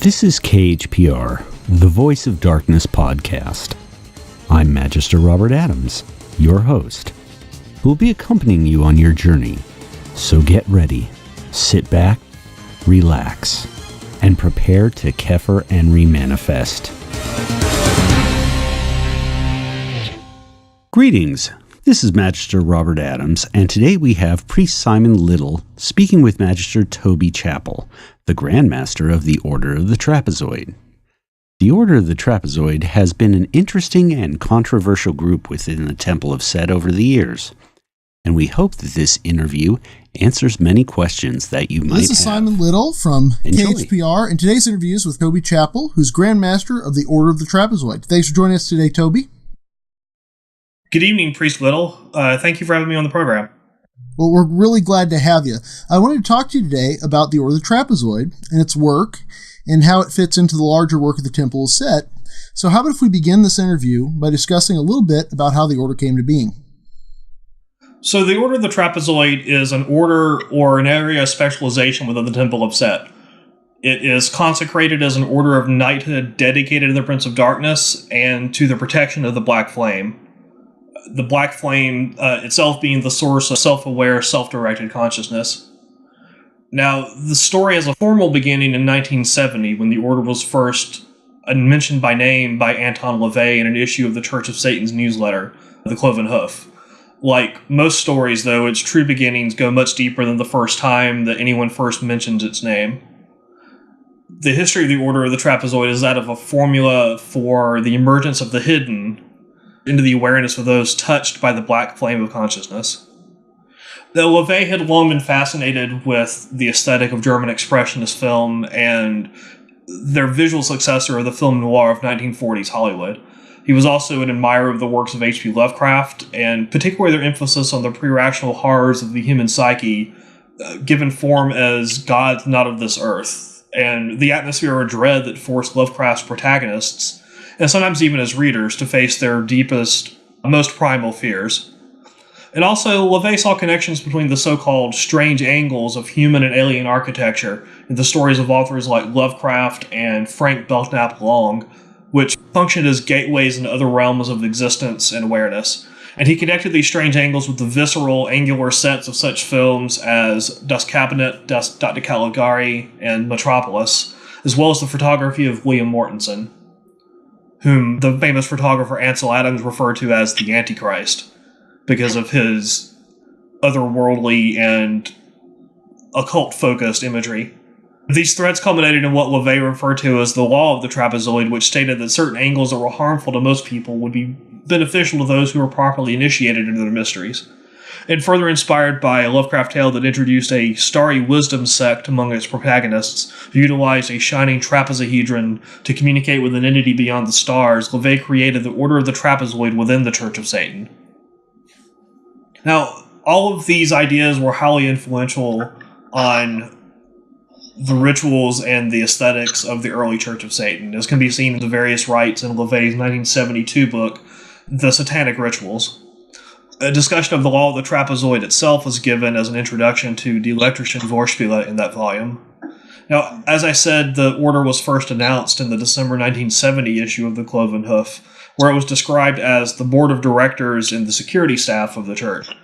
This is KHPR, the Voice of Darkness podcast. I'm Magister Robert Adams, your host, who will be accompanying you on your journey. So get ready, sit back, relax, and prepare to Kepher and remanifest. Greetings. This is Magister Robert Adams, and today we have Priest Simon Little speaking with Magister Toby Chappell, the Grand Master of the Order of the Trapezoid. The Order of the Trapezoid has been an interesting and controversial group within the Temple of Set over the years, and we hope that this interview answers many questions that you might have. This is Simon Little from KHPR, and today's interview is with Toby Chappell, who's Grand Master of the Order of the Trapezoid. Thanks for joining us today, Toby. Good evening, Priest Little. Thank you for having me on the program. Well, we're really glad to have you. I wanted to talk to you today about the Order of the Trapezoid and its work and how it fits into the larger work of the Temple of Set. So how about if we begin this interview by discussing a little bit about how the Order came to being? So the Order of the Trapezoid is an order or an area of specialization within the Temple of Set. It is consecrated as an order of knighthood dedicated to the Prince of Darkness and to the protection of the Black Flame. The Black Flame itself being the source of self-aware, self-directed consciousness. Now, the story has a formal beginning in 1970 when the Order was first mentioned by name by Anton LaVey in an issue of the Church of Satan's newsletter, The Cloven Hoof. Like most stories, though, its true beginnings go much deeper than the first time that anyone first mentions its name. The history of the Order of the Trapezoid is that of a formula for the emergence of the hidden into the awareness of those touched by the black flame of consciousness. Though LaVey had long been fascinated with the aesthetic of German expressionist film and their visual successor of the film noir of 1940s Hollywood, he was also an admirer of the works of H.P. Lovecraft, and particularly their emphasis on the pre-rational horrors of the human psyche, given form as gods not of this earth, and the atmosphere of dread that forced Lovecraft's protagonists, and sometimes even as readers, to face their deepest, most primal fears. And also, LaVey saw connections between the so-called strange angles of human and alien architecture in the stories of authors like Lovecraft and Frank Belknap Long, which functioned as gateways into other realms of existence and awareness. And he connected these strange angles with the visceral, angular sets of such films as Das Cabinet, Dr. Caligari, and Metropolis, as well as the photography of William Mortensen, whom the famous photographer Ansel Adams referred to as the Antichrist, because of his otherworldly and occult-focused imagery. These threads culminated in what LaVey referred to as the law of the trapezoid, which stated that certain angles that were harmful to most people would be beneficial to those who were properly initiated into their mysteries. And further inspired by a Lovecraft tale that introduced a starry wisdom sect among its protagonists, who utilized a shining trapezohedron to communicate with an entity beyond the stars, LaVey created the Order of the Trapezoid within the Church of Satan. Now, all of these ideas were highly influential on the rituals and the aesthetics of the early Church of Satan, as can be seen in the various rites in LaVey's 1972 book, The Satanic Rituals. A discussion of the law of the trapezoid itself was given as an introduction to Die Elektrischen Vorspiele in that volume. Now, as I said, the order was first announced in the December 1970 issue of The Cloven Hoof, where it was described as the board of directors and the security staff of the church.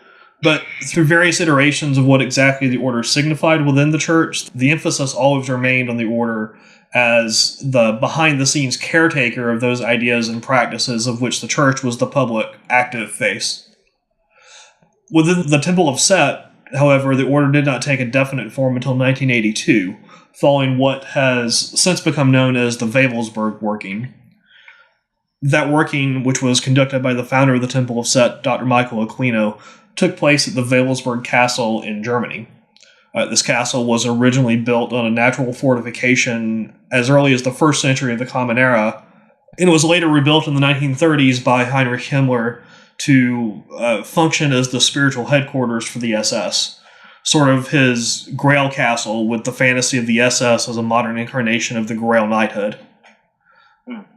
But through various iterations of what exactly the order signified within the church, the emphasis always remained on the order as the behind-the-scenes caretaker of those ideas and practices of which the church was the public, active face. Within the Temple of Set, however, the order did not take a definite form until 1982, following what has since become known as the Wewelsburg working. That working, which was conducted by the founder of the Temple of Set, Dr. Michael Aquino, took place at the Wewelsburg Castle in Germany. This castle was originally built on a natural fortification as early as the 1st century of the Common Era, and it was later rebuilt in the 1930s by Heinrich Himmler to function as the spiritual headquarters for the SS, sort of his Grail castle with the fantasy of the SS as a modern incarnation of the Grail knighthood.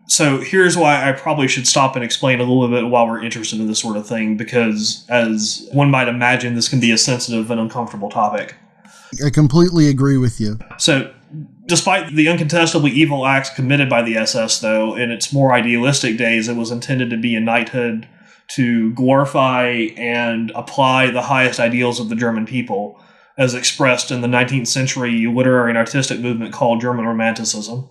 So here's why I probably should stop and explain a little bit while we're interested in this sort of thing, because as one might imagine, this can be a sensitive and uncomfortable topic. I completely agree with you. So Despite the uncontestably evil acts committed by the SS, though, in its more idealistic days, it was intended to be a knighthood to glorify and apply the highest ideals of the German people, as expressed in the 19th century literary and artistic movement called German Romanticism.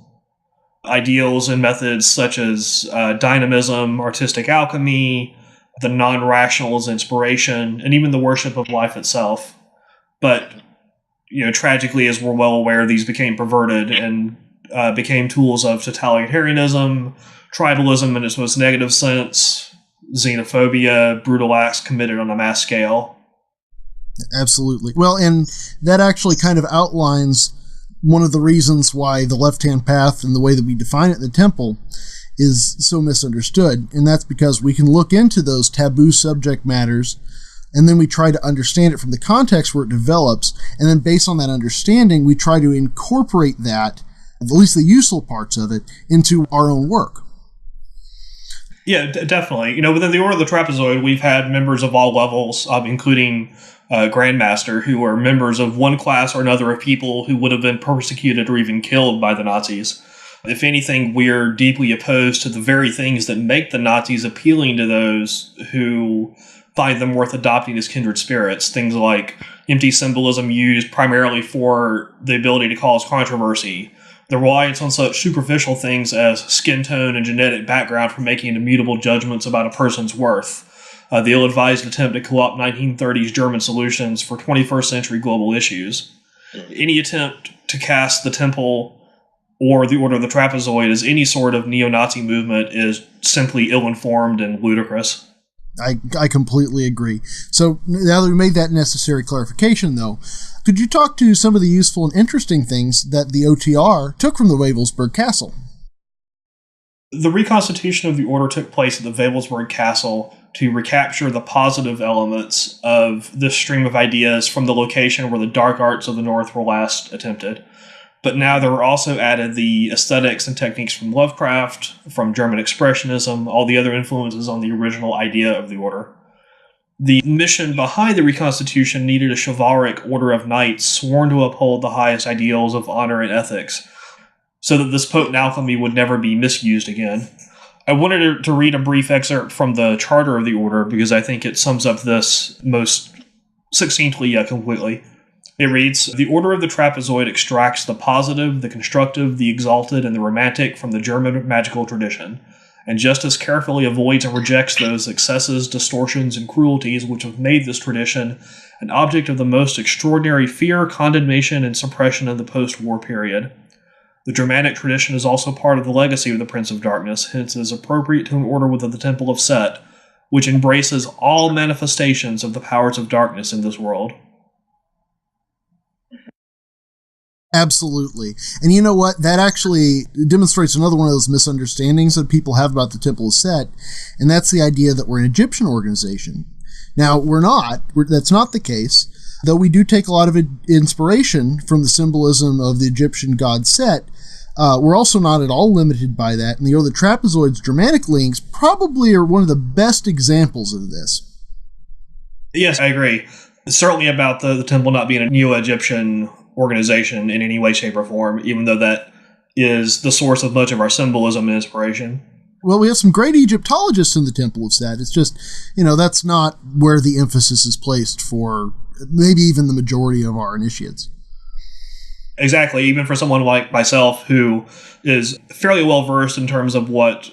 Ideals and methods such as dynamism, artistic alchemy, the non-rational as inspiration, and even the worship of life itself. But tragically, as we're well aware, these became perverted and became tools of totalitarianism, tribalism in its most negative sense, xenophobia, brutal acts committed on a mass scale. Absolutely. Well, and that actually kind of outlines one of the reasons why the left-hand path and the way that we define it in the temple is so misunderstood. And that's because we can look into those taboo subject matters, and then we try to understand it from the context where it develops, and then based on that understanding, we try to incorporate that, at least the useful parts of it, into our own work. Yeah, definitely. Within the Order of the Trapezoid, we've had members of all levels, including Grandmaster, who are members of one class or another of people who would have been persecuted or even killed by the Nazis. If anything, we're deeply opposed to the very things that make the Nazis appealing to those who find them worth adopting as kindred spirits. Things like empty symbolism used primarily for the ability to cause controversy, the reliance on such superficial things as skin tone and genetic background for making immutable judgments about a person's worth, the ill-advised attempt to co-opt 1930s German solutions for 21st century global issues. Any attempt to cast the Temple or the Order of the Trapezoid as any sort of neo-Nazi movement is simply ill-informed and ludicrous. I completely agree. So now that we made that necessary clarification, though, could you talk to some of the useful and interesting things that the OTR took from the Wavelsburg Castle? The reconstitution of the Order took place at the Wavelsburg Castle to recapture the positive elements of this stream of ideas from the location where the dark arts of the North were last attempted. But now there were also added the aesthetics and techniques from Lovecraft, from German Expressionism, all the other influences on the original idea of the Order. The mission behind the reconstitution needed a chivalric order of knights sworn to uphold the highest ideals of honor and ethics, so that this potent alchemy would never be misused again. I wanted to read a brief excerpt from the charter of the Order because I think it sums up this most succinctly yet completely. It reads, "The Order of the Trapezoid extracts the positive, the constructive, the exalted, and the romantic from the German magical tradition, and just as carefully avoids and rejects those excesses, distortions, and cruelties which have made this tradition an object of the most extraordinary fear, condemnation, and suppression in the post-war period. The Germanic tradition is also part of the legacy of the Prince of Darkness, hence it is appropriate to an order within the Temple of Set, which embraces all manifestations of the powers of darkness in this world." Absolutely. And you know what? That actually demonstrates another one of those misunderstandings that people have about the Temple of Set, and that's the idea that we're an Egyptian organization. Now, we're not. That's not the case, though we do take a lot of inspiration from the symbolism of the Egyptian god Set. We're also not at all limited by that, and the Order of the Trapezoid's Germanic links probably are one of the best examples of this. Yes, I agree. Certainly about the Temple not being a neo-Egyptian organization in any way, shape, or form, even though that is the source of much of our symbolism and inspiration. Well, we have some great Egyptologists in the Temple of Set. It's just, that's not where the emphasis is placed for maybe even the majority of our initiates. Exactly. Even for someone like myself who is fairly well versed in terms of what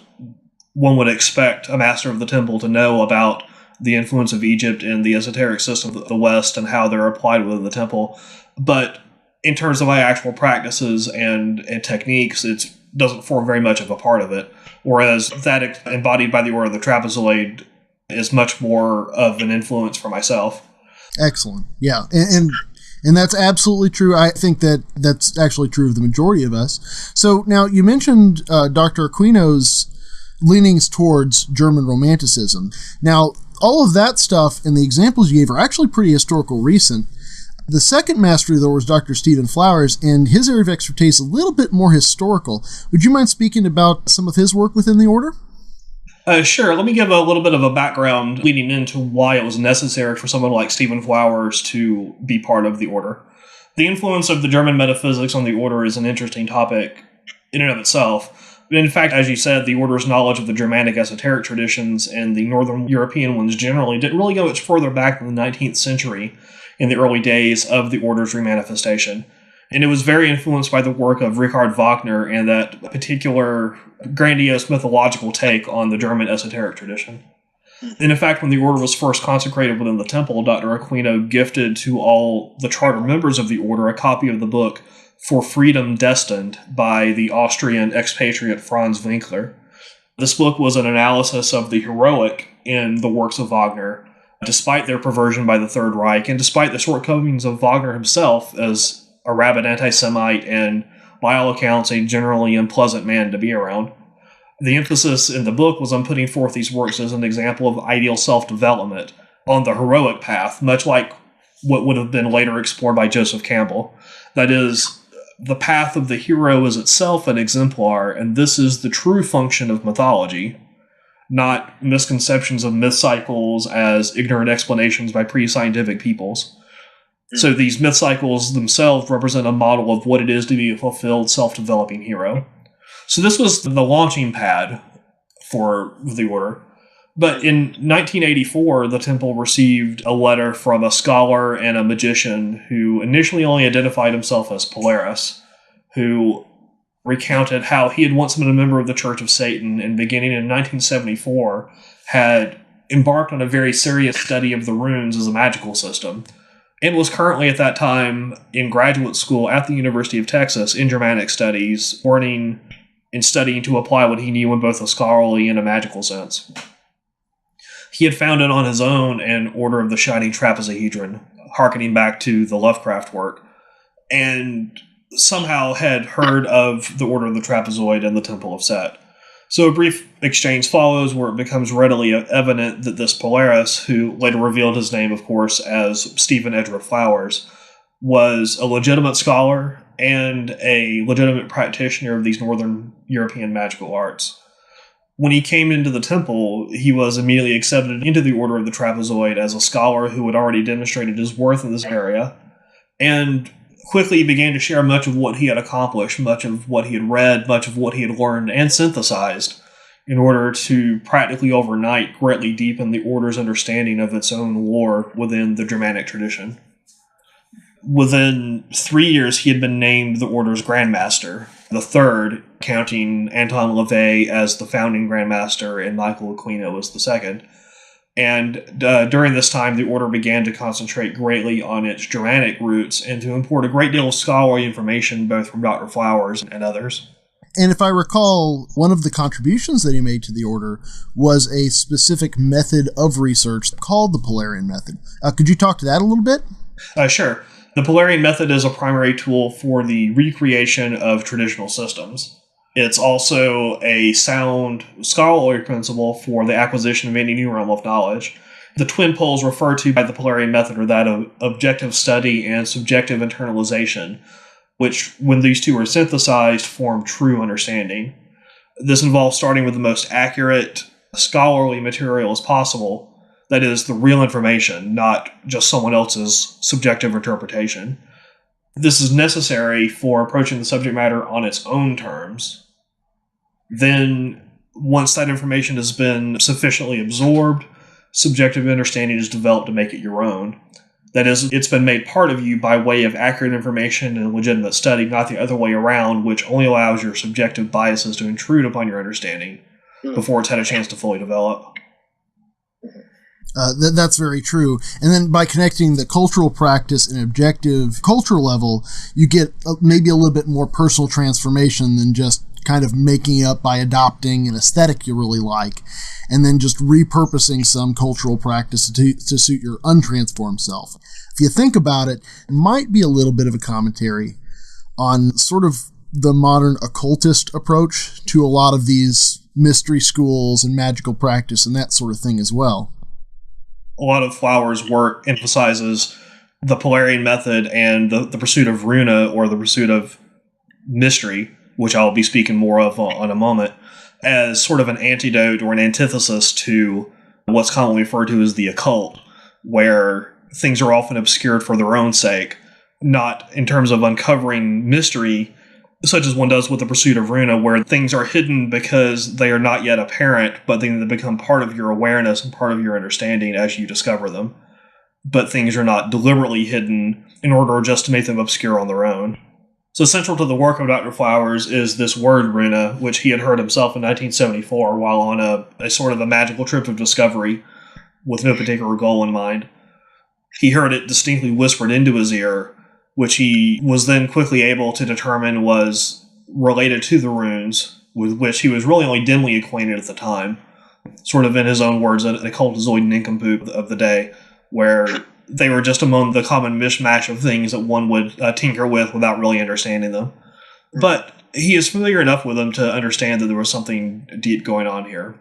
one would expect a master of the Temple to know about the influence of Egypt and the esoteric system of the West and how they're applied within the Temple. But in terms of my actual practices and techniques, it doesn't form very much of a part of it. Whereas that embodied by the Order of the Trapezoid is much more of an influence for myself. Excellent. Yeah. And that's absolutely true. I think that that's actually true of the majority of us. So now you mentioned Dr. Aquino's leanings towards German Romanticism. Now, all of that stuff and the examples you gave are actually pretty historical recent. The second master, though, was Dr. Stephen Flowers, and his area of expertise is a little bit more historical. Would you mind speaking about some of his work within the Order? Sure. Let me give a little bit of a background leading into why it was necessary for someone like Stephen Flowers to be part of the Order. The influence of the German metaphysics on the order is an interesting topic in and of itself. But in fact, as you said, the order's knowledge of the Germanic esoteric traditions and the Northern European ones generally didn't really go much further back than the 19th century in the early days of the order's remanifestation. And it was very influenced by the work of Richard Wagner and that particular grandiose mythological take on the German esoteric tradition. And in fact, when the order was first consecrated within the temple, Dr. Aquino gifted to all the charter members of the order a copy of the book For Freedom Destined by the Austrian expatriate Franz Winkler. This book was an analysis of the heroic in the works of Wagner, despite their perversion by the Third Reich, and despite the shortcomings of Wagner himself as a rabid anti-Semite and, by all accounts, a generally unpleasant man to be around. The emphasis in the book was on putting forth these works as an example of ideal self-development on the heroic path, much like what would have been later explored by Joseph Campbell. That is, the path of the hero is itself an exemplar, and this is the true function of mythology, not misconceptions of myth cycles as ignorant explanations by pre-scientific peoples. So these myth cycles themselves represent a model of what it is to be a fulfilled, self-developing hero. So this was the launching pad for the order. But in 1984, the temple received a letter from a scholar and a magician who initially only identified himself as Polaris, who recounted how he had once been a member of the Church of Satan and beginning in 1974 had embarked on a very serious study of the runes as a magical system, and was currently at that time in graduate school at the University of Texas in Germanic studies, learning and studying to apply what he knew in both a scholarly and a magical sense. He had founded on his own an Order of the Shining Trapezohedron, harkening back to the Lovecraft work, and somehow had heard of the Order of the Trapezoid and the Temple of Set. So a brief exchange follows where it becomes readily evident that this Polaris, who later revealed his name, of course, as Stephen Edgeworth Flowers, was a legitimate scholar and a legitimate practitioner of these Northern European magical arts. When he came into the temple, he was immediately accepted into the Order of the Trapezoid as a scholar who had already demonstrated his worth in this area, and quickly began to share much of what he had accomplished, much of what he had read, much of what he had learned and synthesized in order to practically overnight greatly deepen the Order's understanding of its own lore within the Germanic tradition. Within 3 years, he had been named the Order's Grandmaster, the third, counting Anton LaVey as the founding Grandmaster and Michael Aquino as the second. And during this time, the Order began to concentrate greatly on its Germanic roots and to import a great deal of scholarly information both from Dr. Flowers and others. And if I recall, one of the contributions that he made to the Order was a specific method of research called the Polarity Method. Could you talk to that a little bit? Sure. The Polarity Method is a primary tool for the recreation of traditional systems. It's also a sound scholarly principle for the acquisition of any new realm of knowledge. The twin poles referred to by the Polarity Method are that of objective study and subjective internalization, which, when these two are synthesized, form true understanding. This involves starting with the most accurate scholarly material as possible, that is, the real information, not just someone else's subjective interpretation. This is necessary for approaching the subject matter on its own terms. Then, once that information has been sufficiently absorbed, subjective understanding is developed to make it your own. That is, it's been made part of you by way of accurate information and legitimate study, not the other way around, which only allows your subjective biases to intrude upon your understanding before it's had a chance to fully develop. That's very true. And then by connecting the cultural practice and objective cultural level, you get maybe a little bit more personal transformation than just kind of making up by adopting an aesthetic you really like, and then just repurposing some cultural practice to suit your untransformed self. If you think about it, it might be a little bit of a commentary on sort of the modern occultist approach to a lot of these mystery schools and magical practice and that sort of thing as well. A lot of Flowers' work emphasizes the Polarity Method and the pursuit of runa, or the pursuit of mystery, which I'll be speaking more of in a moment, as sort of an antidote or an antithesis to what's commonly referred to as the occult, where things are often obscured for their own sake, not in terms of uncovering mystery, such as one does with the pursuit of Runa, where things are hidden because they are not yet apparent, but then they become part of your awareness and part of your understanding as you discover them. But things are not deliberately hidden in order just to make them obscure on their own. So central to the work of Dr. Flowers is this word Runa, which he had heard himself in 1974 while on a sort of a magical trip of discovery with no particular goal in mind. He heard it distinctly whispered into his ear, which he was then quickly able to determine was related to the runes, with which he was really only dimly acquainted at the time. Sort of in his own words, a cultizoid nincompoop of the day, where they were just among the common mishmash of things that one would tinker with without really understanding them. But he is familiar enough with them to understand that there was something deep going on here.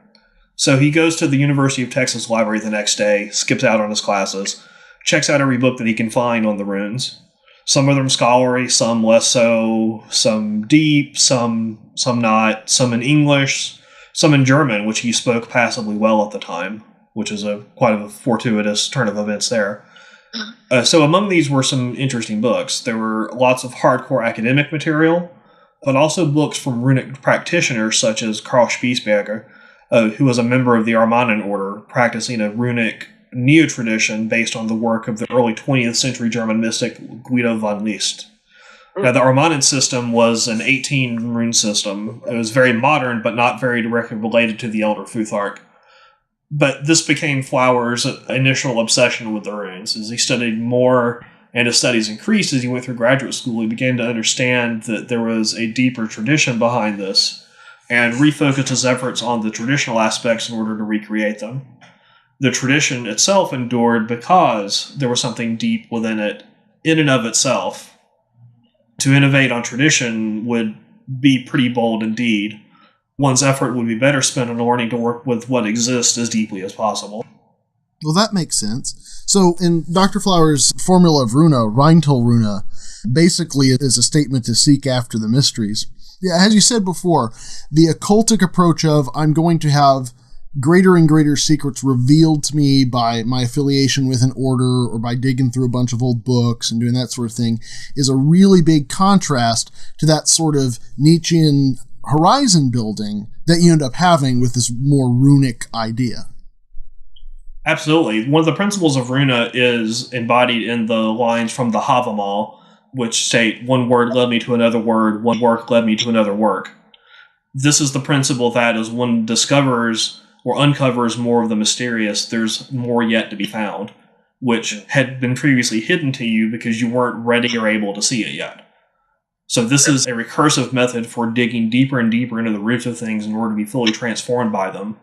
So he goes to the University of Texas library the next day, skips out on his classes, checks out every book that he can find on the runes. Some of them scholarly, some less so, some deep, some not, some in English, some in German, which he spoke passably well at the time, which is quite a fortuitous turn of events there. So among these were some interesting books. There were lots of hardcore academic material, but also books from runic practitioners such as Karl Spiessberger, who was a member of the Armanen order, practicing a runic neo-tradition based on the work of the early 20th century German mystic Guido von List. Now, the Armanen system was an 18-rune system. It was very modern, but not very directly related to the Elder Futhark. But this became Flowers' initial obsession with the runes. As he studied more and his studies increased as he went through graduate school, he began to understand that there was a deeper tradition behind this and refocused his efforts on the traditional aspects in order to recreate them. The tradition itself endured because there was something deep within it, in and of itself. To innovate on tradition would be pretty bold indeed. One's effort would be better spent on learning to work with what exists as deeply as possible. Well, that makes sense. So in Dr. Flowers' formula of Runa, Reintal Runa, basically is a statement to seek after the mysteries. Yeah, as you said before, the occultic approach of I'm going to have greater and greater secrets revealed to me by my affiliation with an order or by digging through a bunch of old books and doing that sort of thing is a really big contrast to that sort of Nietzschean horizon building that you end up having with this more runic idea. Absolutely. One of the principles of Runa is embodied in the lines from the Havamal, which state, one word led me to another word, one work led me to another work. This is the principle that as one discovers or uncovers more of the mysterious, there's more yet to be found, which had been previously hidden to you because you weren't ready or able to see it yet. So this is a recursive method for digging deeper and deeper into the roots of things in order to be fully transformed by them.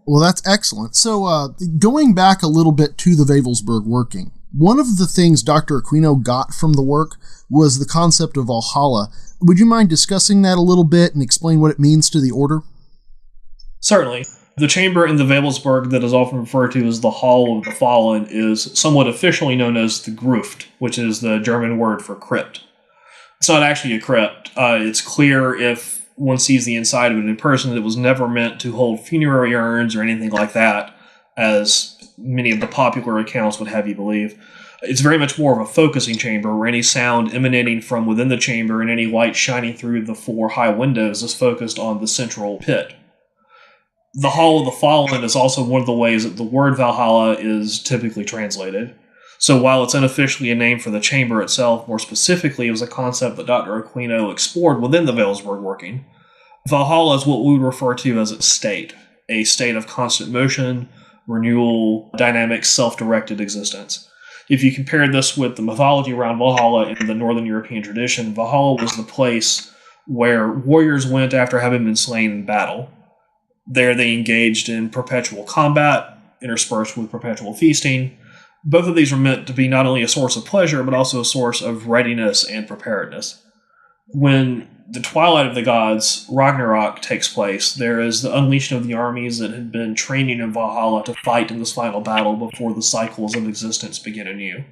Well, that's excellent. So going back a little bit to the Wewelsburg working, one of the things Dr. Aquino got from the work was the concept of Valhalla. Would you mind discussing that a little bit and explain what it means to the order? Certainly. The chamber in the Wewelsburg that is often referred to as the Hall of the Fallen is somewhat officially known as the Gruft, which is the German word for crypt. It's not actually a crypt. It's clear if one sees the inside of it in person that it was never meant to hold funerary urns or anything like that, as many of the popular accounts would have you believe. It's very much more of a focusing chamber where any sound emanating from within the chamber and any light shining through the 4 high windows is focused on the central pit. The Hall of the Fallen is also one of the ways that the word Valhalla is typically translated. So while it's unofficially a name for the chamber itself, more specifically it was a concept that Dr. Aquino explored within the Wewelsburg working. Valhalla is what we would refer to as its state, a state of constant motion, renewal, dynamic, self-directed existence. If you compare this with the mythology around Valhalla in the Northern European tradition, Valhalla was the place where warriors went after having been slain in battle. There they engaged in perpetual combat, interspersed with perpetual feasting. Both of these were meant to be not only a source of pleasure, but also a source of readiness and preparedness. When the Twilight of the Gods, Ragnarok, takes place, there is the unleashing of the armies that had been training in Valhalla to fight in this final battle before the cycles of existence begin anew.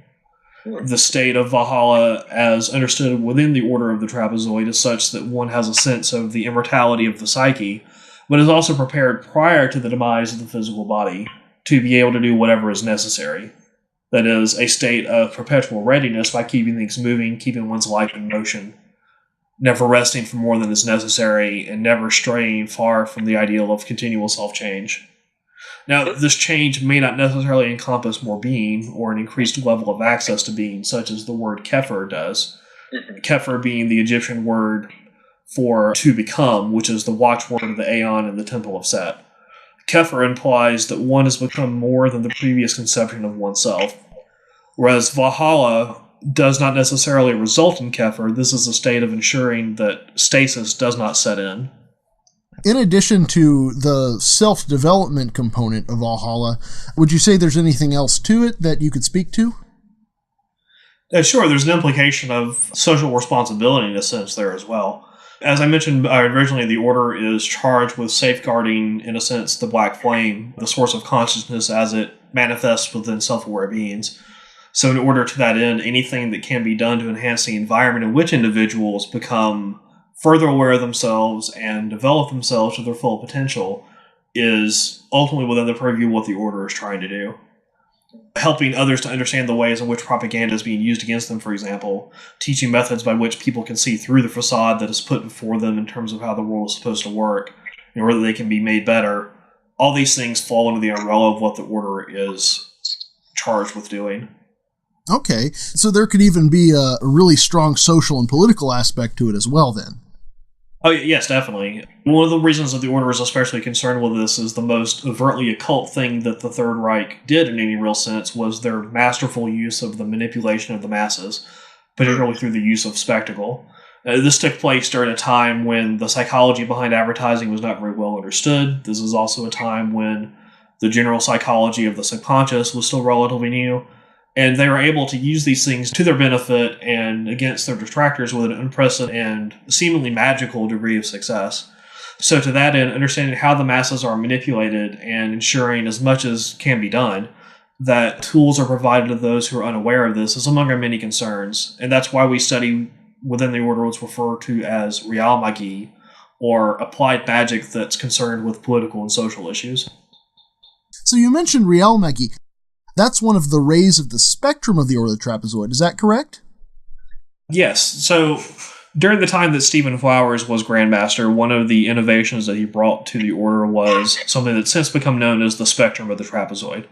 The state of Valhalla, as understood within the order of the Trapezoid, is such that one has a sense of the immortality of the psyche, but is also prepared prior to the demise of the physical body to be able to do whatever is necessary. that is a state of perpetual readiness by keeping things moving, keeping one's life in motion, never resting for more than is necessary, and never straying far from the ideal of continual self-change. Now, this change may not necessarily encompass more being or an increased level of access to being, such as the word Kepher does. Kepher being the Egyptian word for to become, which is the watchword of the Aeon in the Temple of Set. Kepher implies that one has become more than the previous conception of oneself, whereas Valhalla does not necessarily result in Kepher. This is a state of ensuring that stasis does not set in. In addition to the self-development component of Valhalla, would you say there's anything else to it that you could speak to? Sure, there's an implication of social responsibility in a sense there as well. As I mentioned originally, the Order is charged with safeguarding, in a sense, the Black Flame, the source of consciousness as it manifests within self-aware beings. So in order to that end, anything that can be done to enhance the environment in which individuals become further aware of themselves and develop themselves to their full potential is ultimately within the purview of what the Order is trying to do. Helping others to understand the ways in which propaganda is being used against them, for example, teaching methods by which people can see through the facade that is put before them in terms of how the world is supposed to work, in order that they can be made better. All these things fall under the umbrella of what the Order is charged with doing. Okay, so there could even be a really strong social and political aspect to it as well, then. Oh, yes, definitely. One of the reasons that the Order is especially concerned with this is the most overtly occult thing that the Third Reich did in any real sense was their masterful use of the manipulation of the masses, particularly through the use of spectacle. This took place during a time when the psychology behind advertising was not very well understood. This is also a time when the general psychology of the subconscious was still relatively new. And they were able to use these things to their benefit and against their detractors with an unprecedented and seemingly magical degree of success. So to that end, understanding how the masses are manipulated and ensuring as much as can be done that tools are provided to those who are unaware of this is among our many concerns. And that's why we study within the Order what's referred to as Real Magie, or applied magic that's concerned with political and social issues. So you mentioned Real Magie. That's one of the rays of the spectrum of the Order of the Trapezoid. Is that correct? Yes. So during the time that Stephen Flowers was Grandmaster, one of the innovations that he brought to the Order was something that's since become known as the spectrum of the Trapezoid.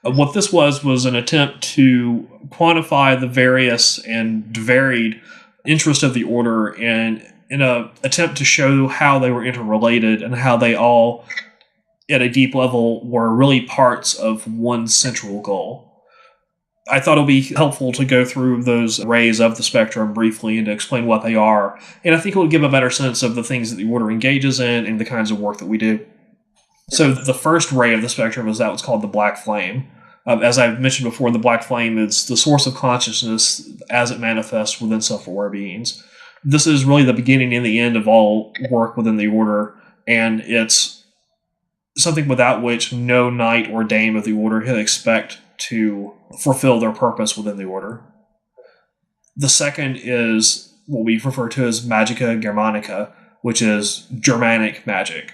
What this was an attempt to quantify the various and varied interests of the Order and in an attempt to show how they were interrelated and how they all at a deep level were really parts of one central goal. I thought it would be helpful to go through those rays of the spectrum briefly and to explain what they are, and I think it would give a better sense of the things that the Order engages in and the kinds of work that we do. So the first ray of the spectrum is that what's called the Black Flame. As I've mentioned before, the Black Flame is the source of consciousness as it manifests within self-aware beings. This is really the beginning and the end of all work within the Order, and it's something without which no knight or dame of the Order can expect to fulfill their purpose within the Order. The second is what we refer to as Magica Germanica, which is Germanic Magic.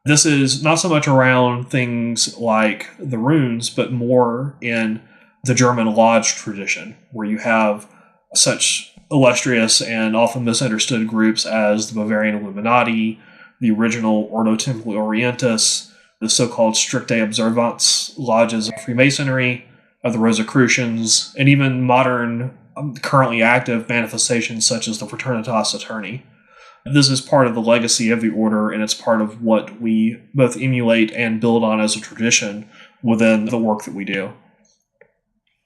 This is not so much around things like the runes, but more in the German Lodge tradition, where you have such illustrious and often misunderstood groups as the Bavarian Illuminati, the original Ordo Templi Orientis, the so-called Stricte Observance lodges of Freemasonry, of the Rosicrucians, and even modern, currently active manifestations such as the Fraternitas Saturni. This is part of the legacy of the Order, and it's part of what we both emulate and build on as a tradition within the work that we do.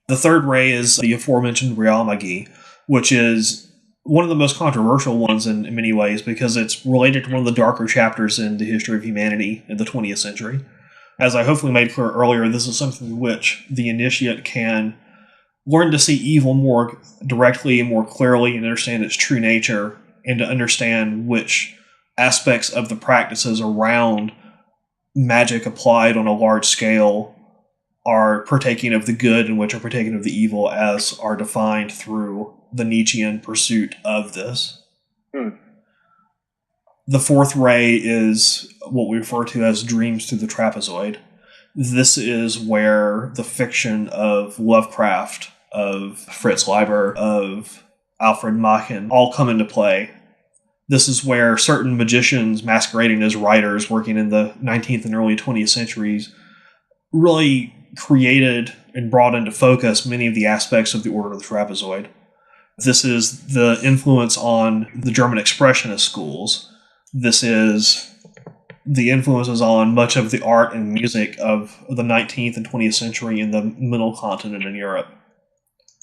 The third ray is the aforementioned Real Magie, which is one of the most controversial ones in many ways because it's related to one of the darker chapters in the history of humanity in the 20th century. As I hopefully made clear earlier, this is something in which the initiate can learn to see evil more directly and more clearly and understand its true nature, and to understand which aspects of the practices around magic applied on a large scale are partaking of the good and which are partaking of the evil as are defined through the Nietzschean pursuit of this. The fourth ray is what we refer to as dreams through the trapezoid. This is where the fiction of Lovecraft, of Fritz Leiber, of Alfred Machen all come into play. This is where certain magicians masquerading as writers working in the 19th and early 20th centuries really created and brought into focus many of the aspects of the Order of the Trapezoid. This is the influence on the German expressionist schools. This is the influences on much of the art and music of the 19th and 20th century in the Middle Continent in Europe.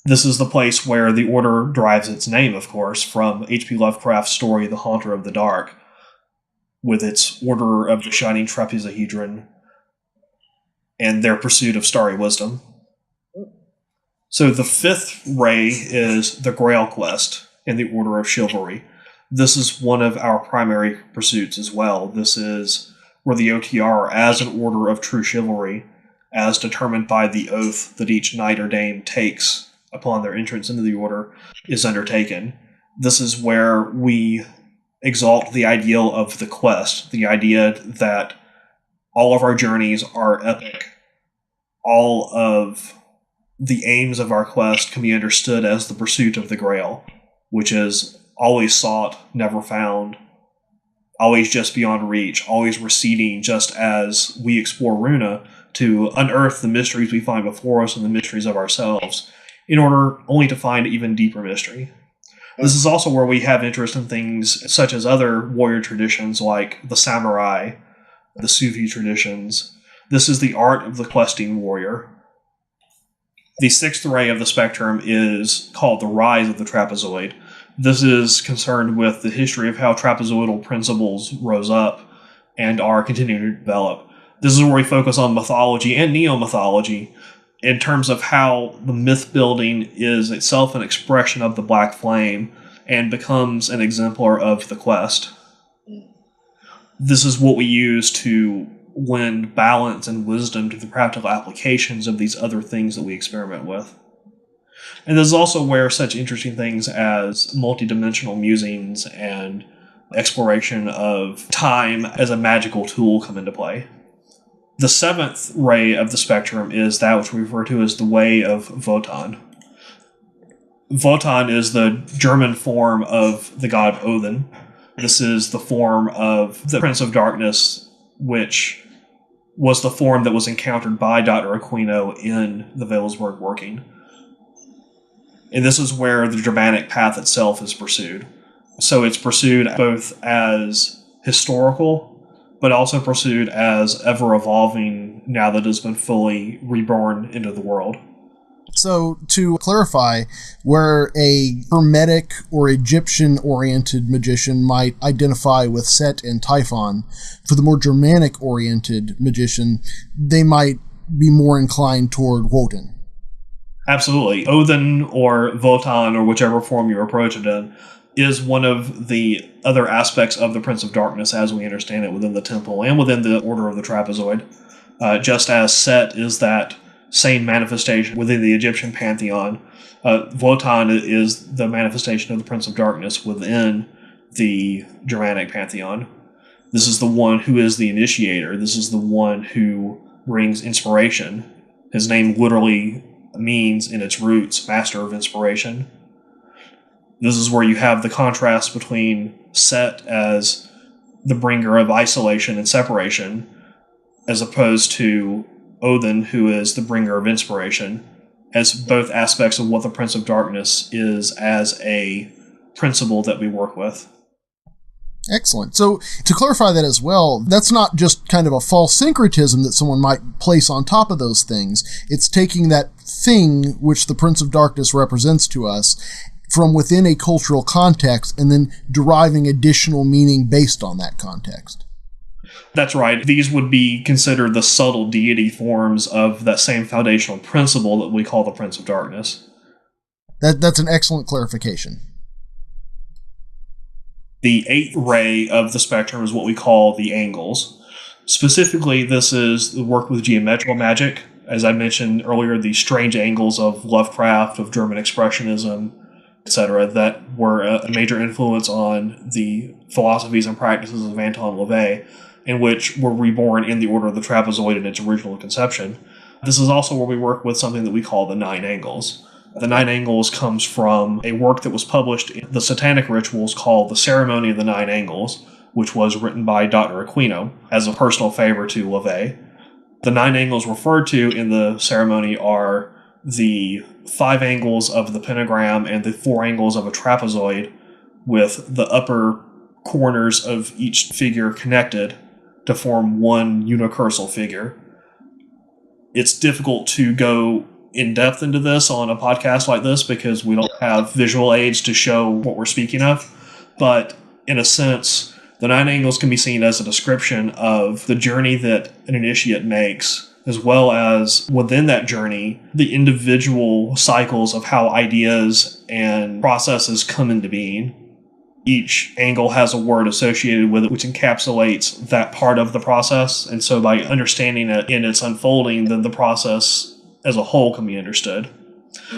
This is the place where the Order derives its name, of course, from H.P. Lovecraft's story The Haunter of the Dark, with its Order of the Shining Trapezohedron and their pursuit of starry wisdom. So the fifth ray is the Grail Quest in the Order of Chivalry. This is one of our primary pursuits as well. This is where the OTR, as an order of true chivalry, as determined by the oath that each knight or dame takes upon their entrance into the order, is undertaken. This is where we exalt the ideal of the quest, the idea that all of our journeys are epic. All of the aims of our quest can be understood as the pursuit of the Grail, which is always sought, never found, always just beyond reach, always receding just as we explore Runa to unearth the mysteries we find before us and the mysteries of ourselves, in order only to find even deeper mystery. This is also where we have interest in things such as other warrior traditions like the samurai, the Sufi traditions. This is the art of the questing warrior. The sixth ray of the spectrum is called the Rise of the Trapezoid. This is concerned with the history of how trapezoidal principles rose up and are continuing to develop. This is where we focus on mythology and neo-mythology in terms of how the myth building is itself an expression of the Black Flame and becomes an exemplar of the quest. This is what we use to lend balance and wisdom to the practical applications of these other things that we experiment with. And this is also where such interesting things as multidimensional musings and exploration of time as a magical tool come into play. The seventh ray of the spectrum is that which we refer to as the Way of Wotan. Wotan is the German form of the god Odin. This is the form of the Prince of Darkness, which was the form that was encountered by Dr. Aquino in the Welsberg working. And this is where the Germanic path itself is pursued. So it's pursued both as historical, but also pursued as ever-evolving now that it has been fully reborn into the world. So, to clarify, where a Hermetic or Egyptian-oriented magician might identify with Set and Typhon, for the more Germanic-oriented magician, they might be more inclined toward Wotan. Absolutely. Odin or Wotan, or whichever form you approach it in, is one of the other aspects of the Prince of Darkness as we understand it within the temple and within the Order of the Trapezoid. Just as Set is that same manifestation within the Egyptian pantheon, Wotan is the manifestation of the Prince of Darkness within the Germanic pantheon. This is the one who is the initiator. This is the one who brings inspiration. His name literally means, in its roots, master of inspiration. This is where you have the contrast between Set as the bringer of isolation and separation, as opposed to Odin, who is the bringer of inspiration, as both aspects of what the Prince of Darkness is as a principle that we work with. Excellent. So, to clarify that as well, that's not just kind of a false syncretism that someone might place on top of those things. It's taking that thing which the Prince of Darkness represents to us from within a cultural context and then deriving additional meaning based on that context. That's right. These would be considered the subtle deity forms of that same foundational principle that we call the Prince of Darkness. That's an excellent clarification. The eighth ray of the spectrum is what we call the angles. Specifically, this is the work with geometrical magic. As I mentioned earlier, the strange angles of Lovecraft, of German Expressionism, etc., that were a major influence on the philosophies and practices of Anton LaVey. and which were reborn in the Order of the Trapezoid in its original conception. This is also where we work with something that we call the 9 angles. The 9 angles comes from a work that was published in the Satanic Rituals called The Ceremony of the 9 Angles, which was written by Dr. Aquino as a personal favor to LaVey. The 9 angles referred to in the ceremony are the 5 angles of the pentagram and the 4 angles of a trapezoid, with the upper corners of each figure connected to form one unicursal figure. It's difficult to go in depth into this on a podcast like this because we don't have visual aids to show what we're speaking of, but in a sense, the 9 angles can be seen as a description of the journey that an initiate makes, as well as within that journey, the individual cycles of how ideas and processes come into being. Each angle has a word associated with it which encapsulates that part of the process, and so by understanding it in its unfolding, then the process as a whole can be understood.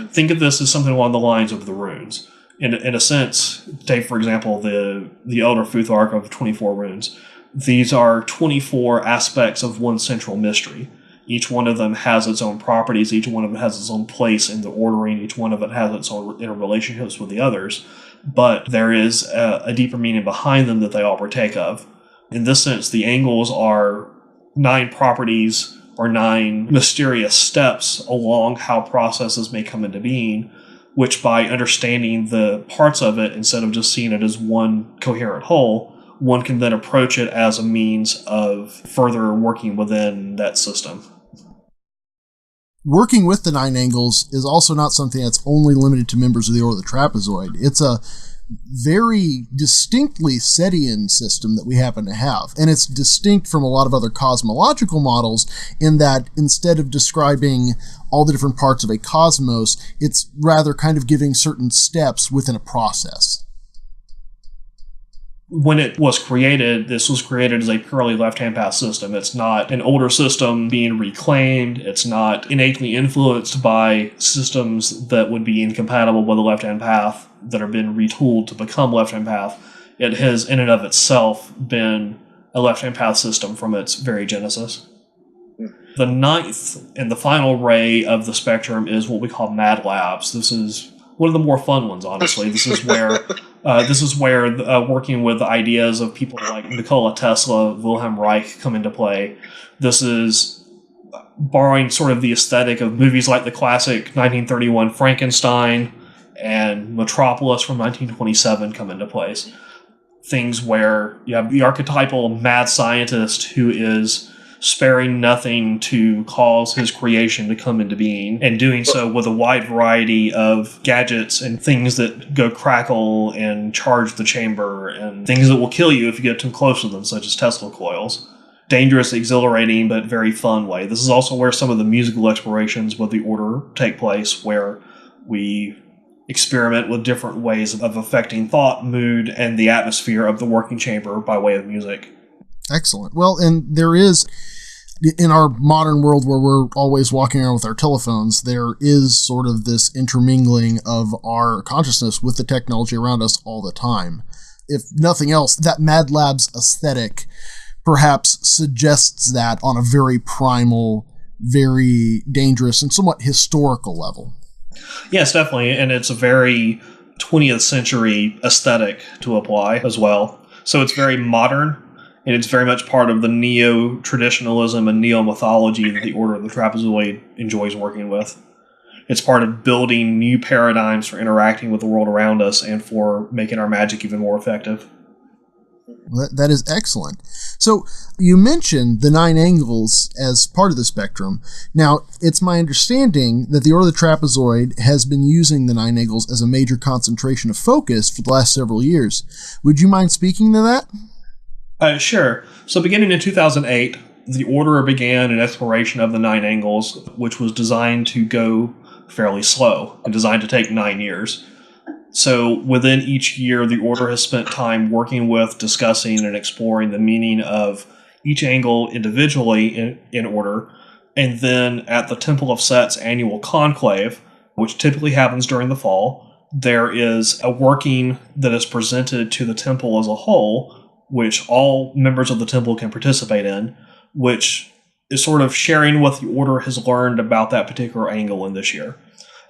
Think of this as something along the lines of the runes. In a sense, take for example the Elder Futhark of 24 runes. These are 24 aspects of one central mystery. Each one of them has its own properties, each one of them has its own place in the ordering, each one of it has its own interrelationships with the others, but there is a deeper meaning behind them that they all partake of. In this sense, the angles are 9 properties or 9 mysterious steps along how processes may come into being, which by understanding the parts of it, instead of just seeing it as one coherent whole, one can then approach it as a means of further working within that system. Working with the 9 angles is also not something that's only limited to members of the Order of the Trapezoid. It's a very distinctly Setian system that we happen to have. And it's distinct from a lot of other cosmological models in that instead of describing all the different parts of a cosmos, it's rather kind of giving certain steps within a process. When it was created, this was created as a purely left-hand path system. It's not an older system being reclaimed. It's not innately influenced by systems that would be incompatible with the left-hand path that have been retooled to become left-hand path. It has, in and of itself, been a left-hand path system from its very genesis. The 9th and the final ray of the spectrum is what we call Mad Labs. This is one of the more fun ones, honestly. This is where working with the ideas of people like Nikola Tesla, Wilhelm Reich come into play. This is borrowing sort of the aesthetic of movies like the classic 1931 Frankenstein and Metropolis from 1927 come into place. Things where you have the archetypal mad scientist who is sparing nothing to cause his creation to come into being, and doing so with a wide variety of gadgets and things that go crackle and charge the chamber, and things that will kill you if you get too close to them, such as Tesla coils. Dangerous, exhilarating, but very fun way. This is also where some of the musical explorations with the Order take place, where we experiment with different ways of affecting thought, mood, and the atmosphere of the working chamber by way of music. Excellent. Well, and there is, in our modern world where we're always walking around with our telephones, there is sort of this intermingling of our consciousness with the technology around us all the time. If nothing else, that Mad Labs aesthetic perhaps suggests that on a very primal, very dangerous, and somewhat historical level. Yes, definitely. And it's a very 20th century aesthetic to apply as well. So it's very modern, and it's very much part of the neo-traditionalism and neo-mythology that the Order of the Trapezoid enjoys working with. It's part of building new paradigms for interacting with the world around us and for making our magic even more effective. That is excellent. So you mentioned the 9 angles as part of the spectrum. Now, it's my understanding that the Order of the Trapezoid has been using the 9 angles as a major concentration of focus for the last several years. Would you mind speaking to that? Sure. So beginning in 2008, the Order began an exploration of the 9 angles, which was designed to go fairly slow and designed to take 9 years. So within each year, the Order has spent time working with, discussing, and exploring the meaning of each angle individually in order. And then at the Temple of Set's annual conclave, which typically happens during the fall, there is a working that is presented to the temple as a whole, which all members of the temple can participate in, which is sort of sharing what the order has learned about that particular angle in this year.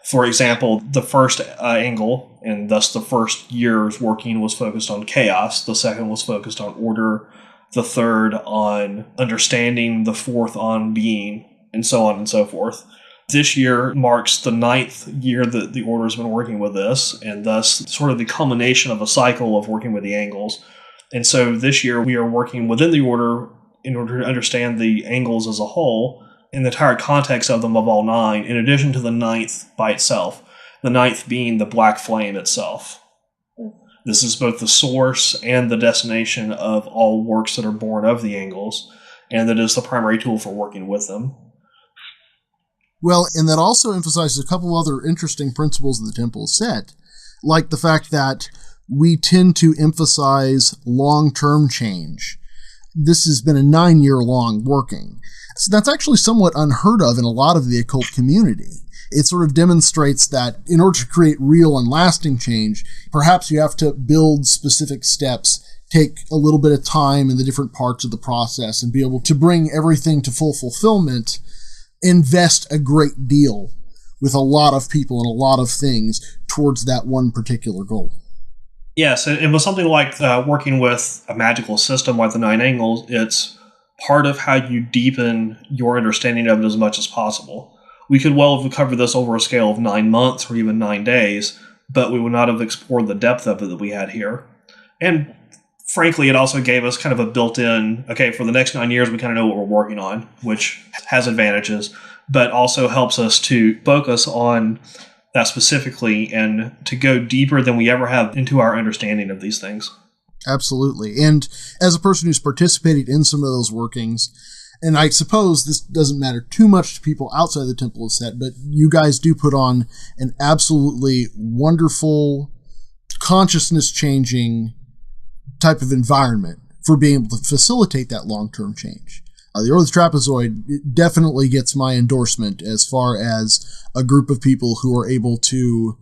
For example, the first angle, and thus the first year's working, was focused on chaos. The second was focused on order. The third on understanding. The fourth on being, and so on and so forth. This year marks the 9th year that the order has been working with this, and thus sort of the culmination of a cycle of working with the angles. And so this year we are working within the order in order to understand the angles as a whole, in the entire context of them of all 9, in addition to the 9th by itself. The 9th being the black flame itself. This is both the source and the destination of all works that are born of the angles, and that is the primary tool for working with them. Well, and that also emphasizes a couple other interesting principles of the temple set, like the fact that we tend to emphasize long-term change. This has been a 9-year-long working. So that's actually somewhat unheard of in a lot of the occult community. It sort of demonstrates that in order to create real and lasting change, perhaps you have to build specific steps, take a little bit of time in the different parts of the process, and be able to bring everything to full fulfillment, invest a great deal with a lot of people and a lot of things towards that one particular goal. Yes, and with something like working with a magical system like the 9 angles, it's part of how you deepen your understanding of it as much as possible. We could well have covered this over a scale of 9 months or even 9 days, but we would not have explored the depth of it that we had here. And frankly, it also gave us kind of a built-in, okay, for the next 9 years, we kind of know what we're working on, which has advantages, but also helps us to focus on that specifically and to go deeper than we ever have into our understanding of these things. Absolutely. And as a person who's participated in some of those workings, and I suppose this doesn't matter too much to people outside the Temple of Set, but you guys do put on an absolutely wonderful, consciousness-changing type of environment for being able to facilitate that long-term change. The Order of the Trapezoid definitely gets my endorsement as far as a group of people who are able to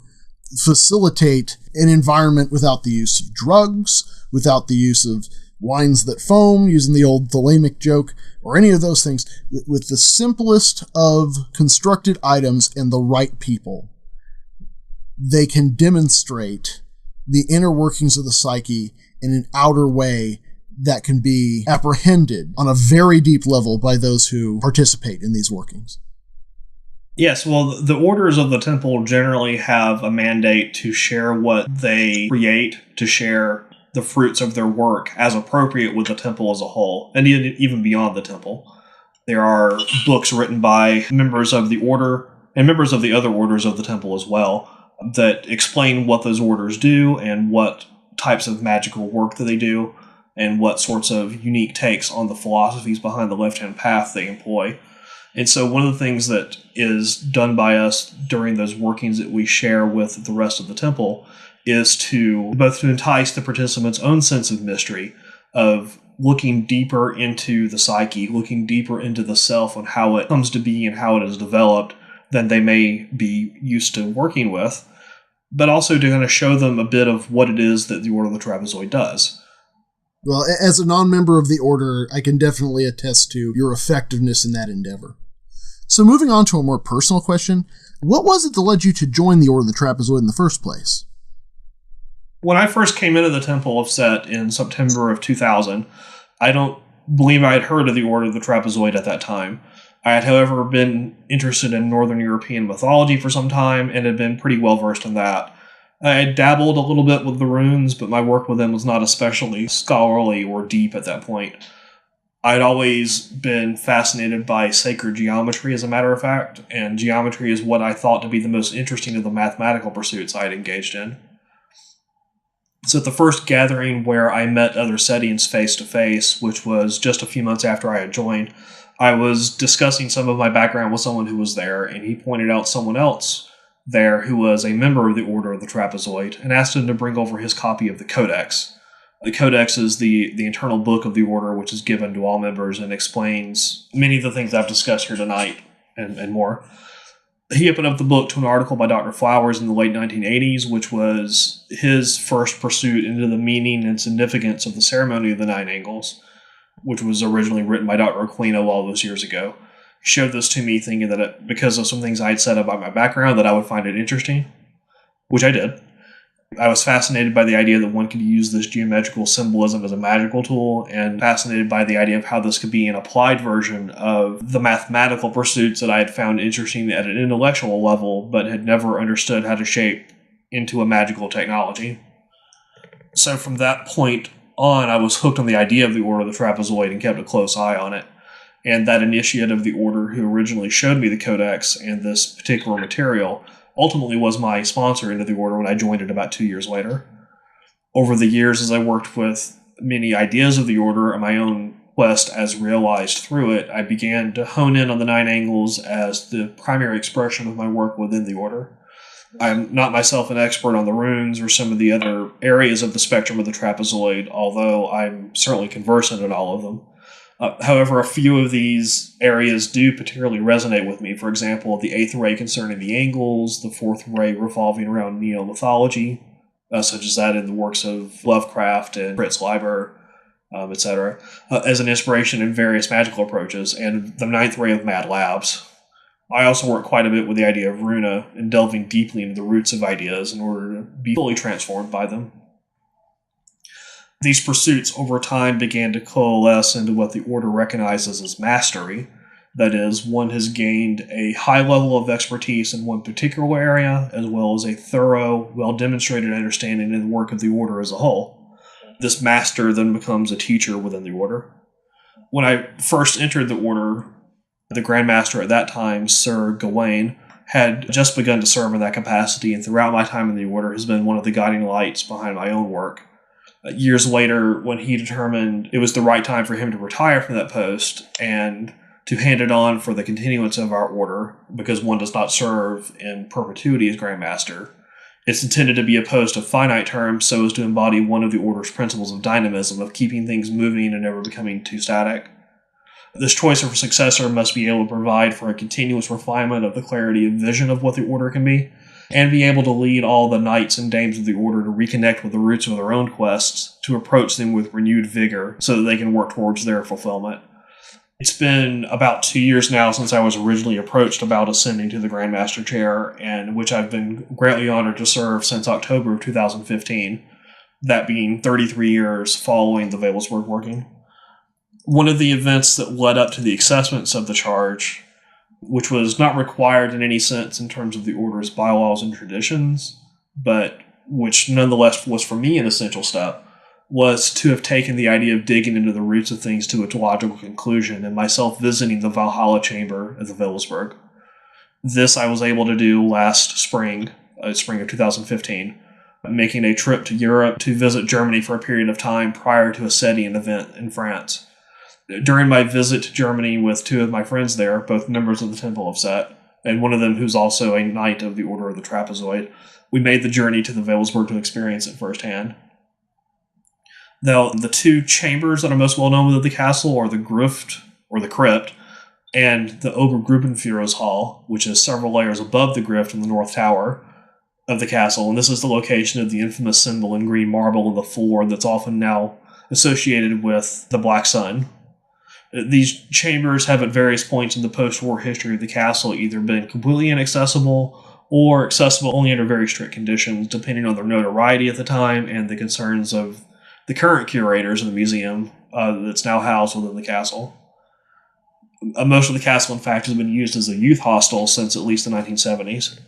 facilitate an environment without the use of drugs, without the use of wines that foam, using the old thalamic joke, or any of those things, with the simplest of constructed items and the right people. They can demonstrate the inner workings of the psyche in an outer way that can be apprehended on a very deep level by those who participate in these workings. Yes, well, the orders of the temple generally have a mandate to share what they create, to share the fruits of their work as appropriate with the temple as a whole, and even beyond the temple. There are books written by members of the order and members of the other orders of the temple as well that explain what those orders do and what types of magical work that they do and what sorts of unique takes on the philosophies behind the left-hand path they employ. And so one of the things that is done by us during those workings that we share with the rest of the temple is to both to entice the participants' own sense of mystery, of looking deeper into the psyche, looking deeper into the self and how it comes to be and how it is developed than they may be used to working with, but also to kind of show them a bit of what it is that the Order of the Trapezoid does. Well, as a non-member of the Order, I can definitely attest to your effectiveness in that endeavor. So moving on to a more personal question, what was it that led you to join the Order of the Trapezoid in the first place? When I first came into the Temple of Set in September of 2000, I don't believe I had heard of the Order of the Trapezoid at that time. I had, however, been interested in Northern European mythology for some time and had been pretty well versed in that. I had dabbled a little bit with the runes, but my work with them was not especially scholarly or deep at that point. I'd always been fascinated by sacred geometry, as a matter of fact, and geometry is what I thought to be the most interesting of the mathematical pursuits I had engaged in. So at the first gathering where I met other Setians face-to-face, which was just a few months after I had joined, I was discussing some of my background with someone who was there, and he pointed out someone else there who was a member of the Order of the Trapezoid and asked him to bring over his copy of the Codex. The Codex is the internal book of the Order, which is given to all members and explains many of the things I've discussed here tonight and more. He opened up the book to an article by Dr. Flowers in the late 1980s, which was his first pursuit into the meaning and significance of the ceremony of the Nine Angles, which was originally written by Dr. Aquino all those years ago. He showed this to me thinking that because of some things I had said about my background that I would find it interesting, which I did. I was fascinated by the idea that one could use this geometrical symbolism as a magical tool, and fascinated by the idea of how this could be an applied version of the mathematical pursuits that I had found interesting at an intellectual level, but had never understood how to shape into a magical technology. So from that point on, I was hooked on the idea of the Order of the Trapezoid and kept a close eye on it. And that initiate of the Order who originally showed me the Codex and this particular material ultimately was my sponsor into the Order when I joined it about 2 years later. Over the years, as I worked with many ideas of the Order and my own quest as realized through it, I began to hone in on the Nine Angles as the primary expression of my work within the Order. I'm not myself an expert on the runes or some of the other areas of the spectrum of the trapezoid, although I'm certainly conversant in all of them. However, a few of these areas do particularly resonate with me. For example, the 8th ray concerning the angles, the 4th ray revolving around neo-mythology, such as that in the works of Lovecraft and Fritz Leiber, etc., as an inspiration in various magical approaches, and the 9th ray of Mad Labs. I also work quite a bit with the idea of Runa and delving deeply into the roots of ideas in order to be fully transformed by them. These pursuits over time began to coalesce into what the Order recognizes as mastery. That is, one has gained a high level of expertise in one particular area, as well as a thorough, well-demonstrated understanding of the work of the Order as a whole. This master then becomes a teacher within the Order. When I first entered the Order, the Grand Master at that time, Sir Gawain, had just begun to serve in that capacity, and throughout my time in the Order has been one of the guiding lights behind my own work. Years later, when he determined it was the right time for him to retire from that post and to hand it on for the continuance of our Order, because one does not serve in perpetuity as Grand Master, it's intended to be a post of finite term so as to embody one of the Order's principles of dynamism, of keeping things moving and never becoming too static. This choice of a successor must be able to provide for a continuous refinement of the clarity of vision of what the Order can be, and be able to lead all the knights and dames of the Order to reconnect with the roots of their own quests, to approach them with renewed vigor so that they can work towards their fulfillment. It's been about 2 years now since I was originally approached about ascending to the Grand Master chair, and which I've been greatly honored to serve since October of 2015, that being 33 years following the Wewelsburg working. One of the events that led up to the acceptance of the charge, which was not required in any sense in terms of the Order's bylaws and traditions, but which nonetheless was for me an essential step, was to have taken the idea of digging into the roots of things to its logical conclusion, and myself visiting the Valhalla chamber at the Wewelsburg. This I was able to do last spring of 2015, making a trip to Europe to visit Germany for a period of time prior to a setting event in France. During my visit to Germany with two of my friends there, both members of the Temple of Set, and one of them who's also a knight of the Order of the Trapezoid, we made the journey to the Wewelsburg to experience it firsthand. Now, the two chambers that are most well known within the castle are the Gruft, or the Crypt, and the Obergruppenführer's Hall, which is several layers above the Grift in the North Tower of the castle, and this is the location of the infamous symbol in green marble on the floor that's often now associated with the Black Sun. These chambers have at various points in the post-war history of the castle either been completely inaccessible or accessible only under very strict conditions, depending on their notoriety at the time and the concerns of the current curators of the museum that's now housed within the castle. Most of the castle, in fact, has been used as a youth hostel since at least the 1970s.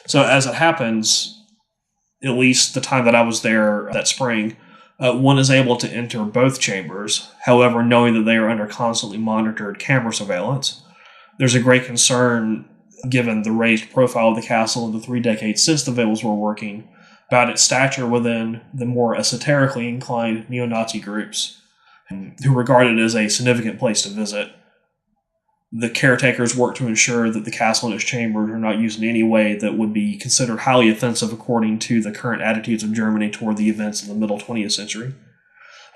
So as it happens, at least the time that I was there that spring, one is able to enter both chambers, however, knowing that they are under constantly monitored camera surveillance. There's a great concern, given the raised profile of the castle in the 3 decades since the Wales were working, about its stature within the more esoterically inclined neo-Nazi groups, who regard it as a significant place to visit. The caretakers work to ensure that the castle and its chambers are not used in any way that would be considered highly offensive according to the current attitudes of Germany toward the events of the middle 20th century.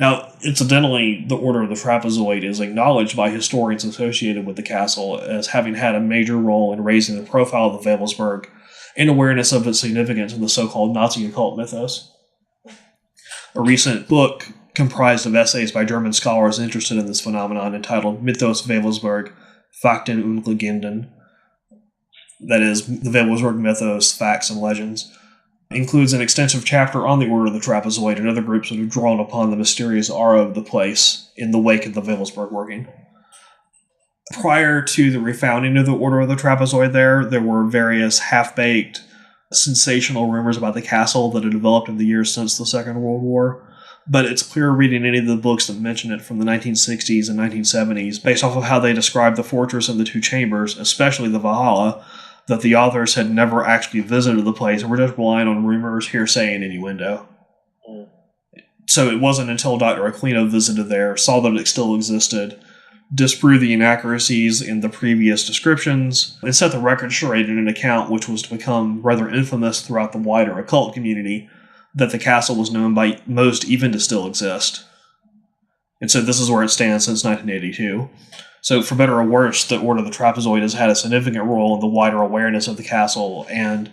Now, incidentally, the Order of the Trapezoid is acknowledged by historians associated with the castle as having had a major role in raising the profile of the Wewelsburg and awareness of its significance in the so-called Nazi occult mythos. A recent book comprised of essays by German scholars interested in this phenomenon entitled Mythos Wewelsburg, Fakten und Legenden, that is, the Wewelsburg mythos, facts and legends, includes an extensive chapter on the Order of the Trapezoid and other groups that have drawn upon the mysterious aura of the place in the wake of the Wewelsburg working. Prior to the refounding of the Order of the Trapezoid there were various half-baked, sensational rumors about the castle that had developed in the years since the Second World War, but it's clear reading any of the books that mention it from the 1960s and 1970s, based off of how they describe the fortress and the two chambers, especially the Valhalla, that the authors had never actually visited the place and were just relying on rumors, hearsay, and innuendo. So it wasn't until Dr. Aquino visited there, saw that it still existed, disproved the inaccuracies in the previous descriptions, and set the record straight in an account which was to become rather infamous throughout the wider occult community, that the castle was known by most even to still exist. And so this is where it stands since 1982. So for better or worse, the Order of the Trapezoid has had a significant role in the wider awareness of the castle and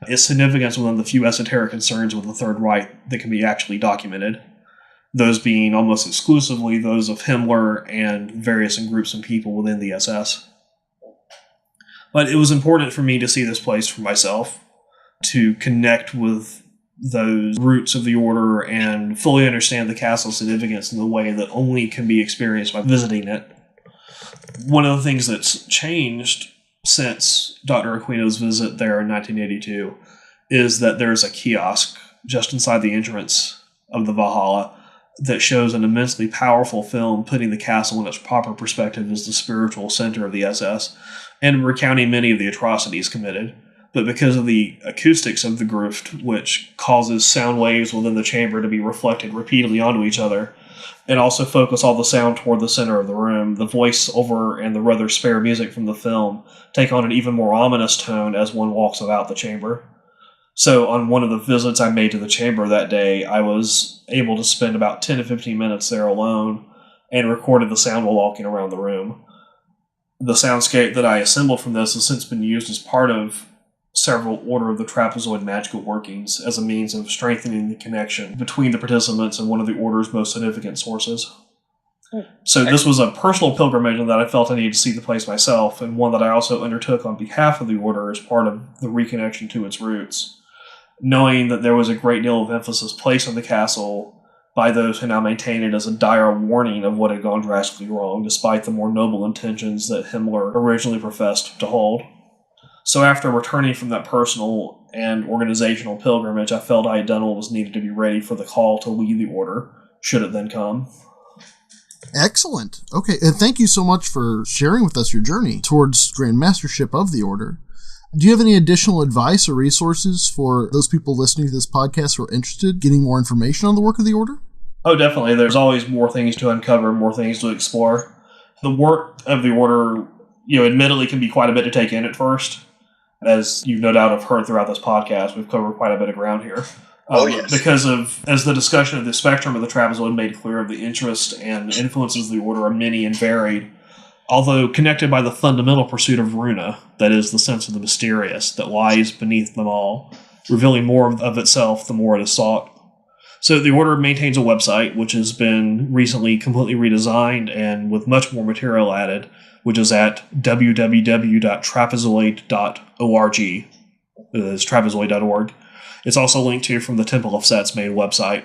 its significance within the few esoteric concerns with the Third Reich that can be actually documented. Those being almost exclusively those of Himmler and various groups and people within the SS. But it was important for me to see this place for myself, to connect with those roots of the Order and fully understand the castle's significance in the way that only can be experienced by visiting it. One of the things that's changed since Dr. Aquino's visit there in 1982 is that there's a kiosk just inside the entrance of the Valhalla that shows an immensely powerful film putting the castle in its proper perspective as the spiritual center of the SS and recounting many of the atrocities committed. But because of the acoustics of the Gruft, which causes sound waves within the chamber to be reflected repeatedly onto each other, and also focus all the sound toward the center of the room, the voiceover and the rather spare music from the film take on an even more ominous tone as one walks about the chamber. So on one of the visits I made to the chamber that day, I was able to spend about 10 to 15 minutes there alone and recorded the sound while walking around the room. The soundscape that I assembled from this has since been used as part of several Order of the Trapezoid magical workings as a means of strengthening the connection between the participants and one of the Order's most significant sources. So this was a personal pilgrimage that I felt I needed to see the place myself, and one that I also undertook on behalf of the Order as part of the reconnection to its roots, knowing that there was a great deal of emphasis placed on the castle by those who now maintain it as a dire warning of what had gone drastically wrong, despite the more noble intentions that Himmler originally professed to hold. So after returning from that personal and organizational pilgrimage, I felt I had done what was needed to be ready for the call to lead the Order, should it then come. Excellent. Okay, and thank you so much for sharing with us your journey towards Grand Mastership of the Order. Do you have any additional advice or resources for those people listening to this podcast who are interested in getting more information on the work of the Order? Oh, definitely. There's always more things to uncover, more things to explore. The work of the Order, admittedly can be quite a bit to take in at first. As you no doubt have heard throughout this podcast, we've covered quite a bit of ground here. Yes. Because as the discussion of the spectrum of the Trapezoid made clear, the interest and influences of the Order are many and varied, although connected by the fundamental pursuit of Runa, that is, the sense of the mysterious that lies beneath them all, revealing more of itself the more it is sought. So the Order maintains a website, which has been recently completely redesigned and with much more material added, which is at www.trapezoid.org. It is trapezoid.org. It's also linked to from the Temple of Set's main website.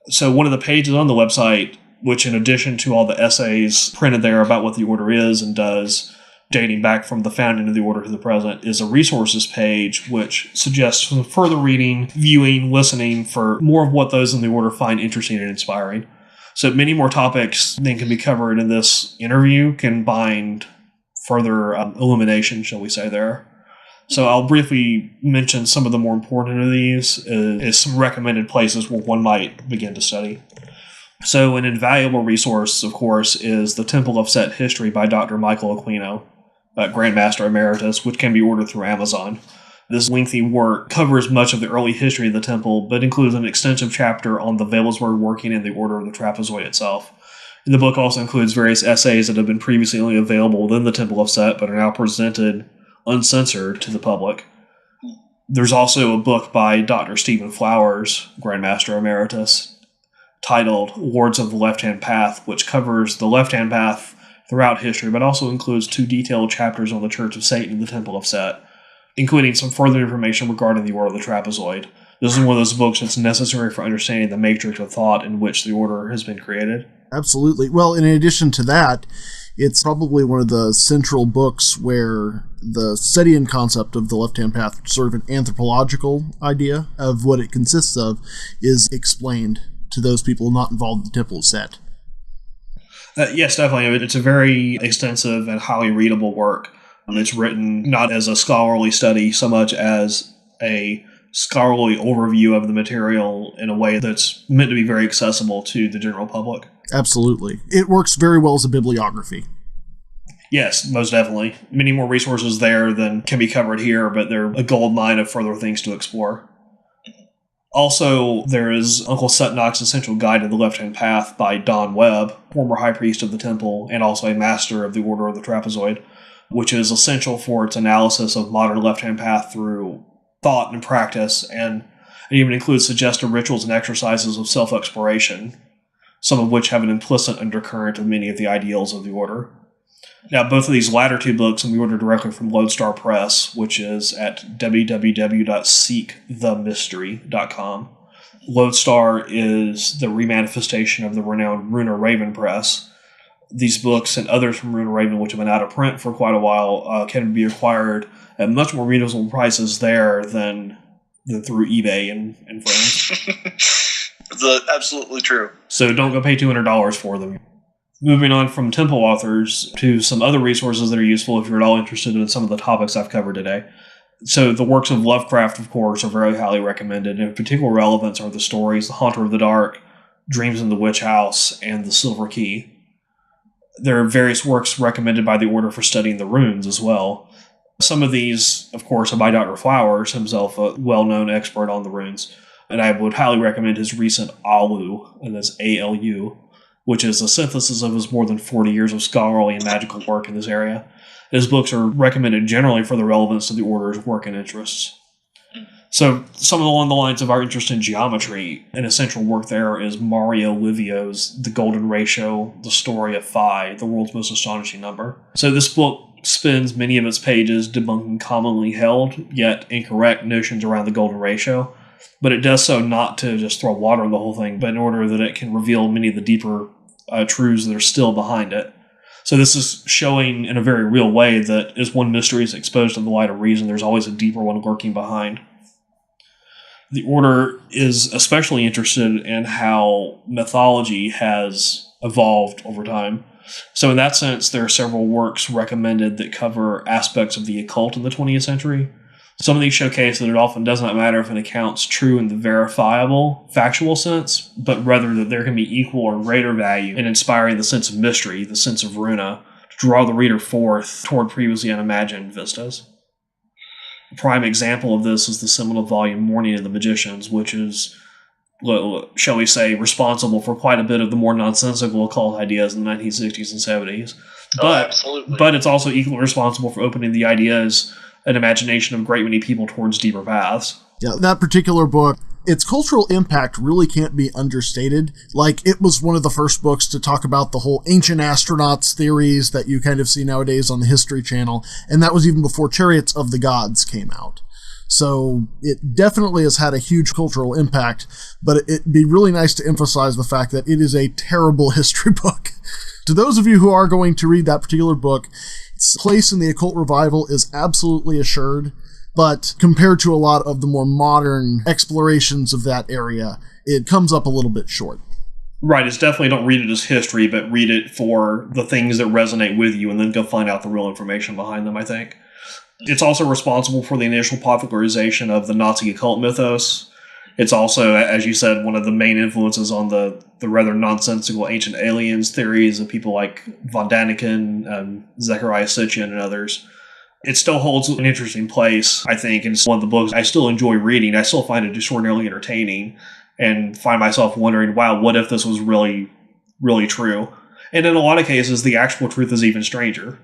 So one of the pages on the website, which in addition to all the essays printed there about what the Order is and does, dating back from the founding of the Order to the present, is a resources page which suggests some further reading, viewing, listening for more of what those in the Order find interesting and inspiring. So many more topics than can be covered in this interview can bind further illumination, shall we say, there. So I'll briefly mention some of the more important of these as some recommended places where one might begin to study. So an invaluable resource, of course, is the Temple of Set History by Dr. Michael Aquino, Grand Master Emeritus, which can be ordered through Amazon. This lengthy work covers much of the early history of the temple, but includes an extensive chapter on the Veilsburg working in the Order of the Trapezoid itself. And the book also includes various essays that have been previously only available within the Temple of Set, but are now presented uncensored to the public. There's also a book by Dr. Stephen Flowers, Grandmaster Emeritus, titled Lords of the Left-Hand Path, which covers the left-hand path throughout history, but also includes 2 detailed chapters on the Church of Satan and the Temple of Set, including some further information regarding the Order of the Trapezoid. This is one of those books that's necessary for understanding the matrix of thought in which the Order has been created. Absolutely. Well, in addition to that, it's probably one of the central books where the Setian concept of the left-hand path, sort of an anthropological idea of what it consists of, is explained to those people not involved in the Temple of Set. Yes, definitely. It's a very extensive and highly readable work. It's written not as a scholarly study so much as a scholarly overview of the material in a way that's meant to be very accessible to the general public. Absolutely. It works very well as a bibliography. Yes, most definitely. Many more resources there than can be covered here, but they're a gold mine of further things to explore. Also, there is Uncle Setnock's Essential Guide to the Left-Hand Path by Don Webb, former High Priest of the Temple and also a Master of the Order of the Trapezoid, which is essential for its analysis of modern left-hand path through thought and practice, and it even includes suggestive rituals and exercises of self-exploration, some of which have an implicit undercurrent of many of the ideals of the Order. Now, both of these latter 2 books can be ordered directly from Lodestar Press, which is at www.seekthemystery.com. Lodestar is the remanifestation of the renowned Runer Raven Press. These books and others from Runer Raven, which have been out of print for quite a while, can be acquired at much more reasonable prices there than through eBay and friends. Absolutely true. So don't go pay $200 for them. Moving on from temple authors to some other resources that are useful if you're at all interested in some of the topics I've covered today. So the works of Lovecraft, of course, are very highly recommended, and of particular relevance are the stories The Haunter of the Dark, Dreams in the Witch House, and The Silver Key. There are various works recommended by the Order for studying the runes as well. Some of these, of course, are by Dr. Flowers, himself a well-known expert on the runes, and I would highly recommend his recent Alu, and that's A-L-U, which is a synthesis of his more than 40 years of scholarly and magical work in this area. His books are recommended generally for the relevance to the Order's work and interests. So, some along the lines of our interest in geometry, an essential work there is Mario Livio's The Golden Ratio, The Story of Phi, the World's Most Astonishing Number. So this book spends many of its pages debunking commonly held, yet incorrect notions around the Golden Ratio, but it does so not to just throw water on the whole thing, but in order that it can reveal many of the deeper truths that are still behind it. So this is showing in a very real way that as one mystery is exposed in the light of reason, there's always a deeper one lurking behind. The Order is especially interested in how mythology has evolved over time. So in that sense, there are several works recommended that cover aspects of the occult in the 20th century. Some of these showcase that it often does not matter if an account's true in the verifiable, factual sense, but rather that there can be equal or greater value in inspiring the sense of mystery, the sense of Runa, to draw the reader forth toward previously unimagined vistas. A prime example of this is the seminal volume Morning of the Magicians, which is, shall we say, responsible for quite a bit of the more nonsensical occult ideas in the 1960s and 70s. But it's also equally responsible for opening the ideas and imagination of a great many people towards deeper paths. Yeah, that particular book, its cultural impact really can't be understated. Like, it was one of the first books to talk about the whole ancient astronauts theories that you kind of see nowadays on the History Channel, and that was even before Chariots of the Gods came out. So it definitely has had a huge cultural impact, but it'd be really nice to emphasize the fact that it is a terrible history book. To those of you who are going to read that particular book, its place in the occult revival is absolutely assured, but compared to a lot of the more modern explorations of that area, it comes up a little bit short. Right, it's definitely don't read it as history, but read it for the things that resonate with you and then go find out the real information behind them, I think. It's also responsible for the initial popularization of the Nazi occult mythos. It's also, as you said, one of the main influences on the rather nonsensical ancient aliens theories of people like von Daniken, Zechariah Sitchin, and others. It still holds an interesting place, I think, and it's one of the books I still enjoy reading. I still find it extraordinarily entertaining and find myself wondering, wow, what if this was really, really true? And in a lot of cases, the actual truth is even stranger.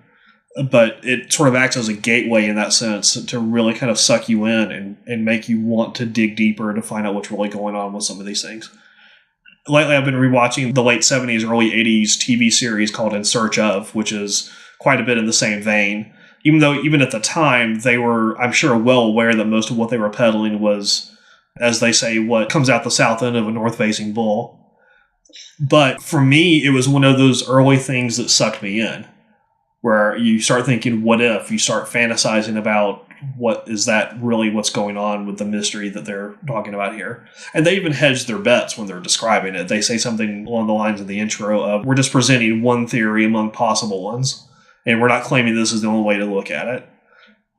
But it sort of acts as a gateway in that sense to really kind of suck you in and make you want to dig deeper to find out what's really going on with some of these things. Lately, I've been rewatching the late 70s, early 80s TV series called In Search Of, which is quite a bit in the same vein. Even though, even at the time, they were, I'm sure, well aware that most of what they were peddling was, as they say, what comes out the south end of a north-facing bull. But for me, it was one of those early things that sucked me in, where you start thinking, what if? You start fantasizing about what is that really what's going on with the mystery that they're talking about here. And they even hedge their bets when they're describing it. They say something along the lines of the intro of, we're just presenting one theory among possible ones, and we're not claiming this is the only way to look at it,